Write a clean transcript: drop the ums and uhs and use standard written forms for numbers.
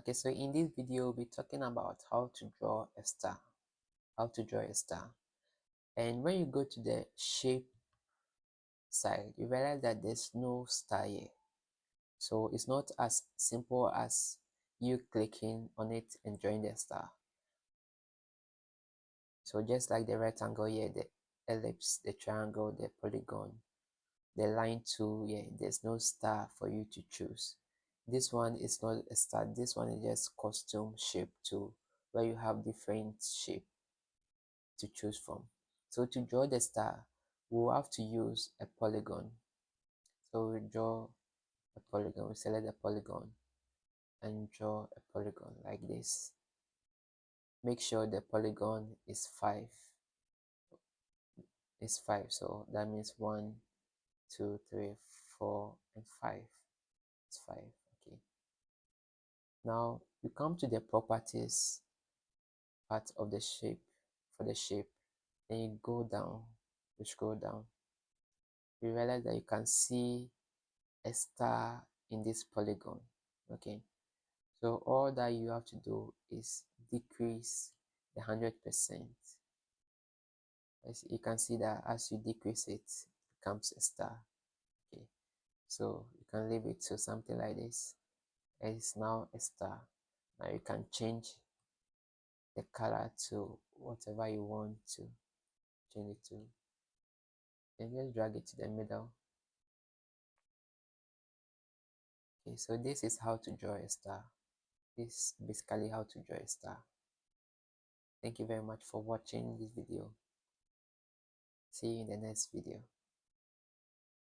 Okay, so in this video we'll be talking about how to draw a star. And when you go to the shape side, you realize that there's no star here. So it's not as simple as you clicking on it and drawing the star. So just like the rectangle here, the ellipse, the triangle, the polygon, the line tool, yeah, there's no star for you to choose. This one is not a star, this one is just custom shape tool where you have different shape to choose from. So to draw the star, we'll have to use a polygon. So we draw a polygon, we select the polygon and draw a polygon like this. Make sure the polygon is 5. So that means 1, 2, 3, 4, and 5. It's 5. Okay. Now you come to the properties part of the shape for the shape, and you go down, you scroll down. You realize that you can see a star in this polygon. Okay, so all that you have to do is decrease the 100%. As you can see that as you decrease it, it becomes a star. Okay, so you can leave it to something like this. It's now a star. Now you can change the color to whatever you want to change it to, and just drag it to the middle. Okay, so this is how to draw a star. This is basically how to draw a star. Thank you very much for watching this video. See you in the next video.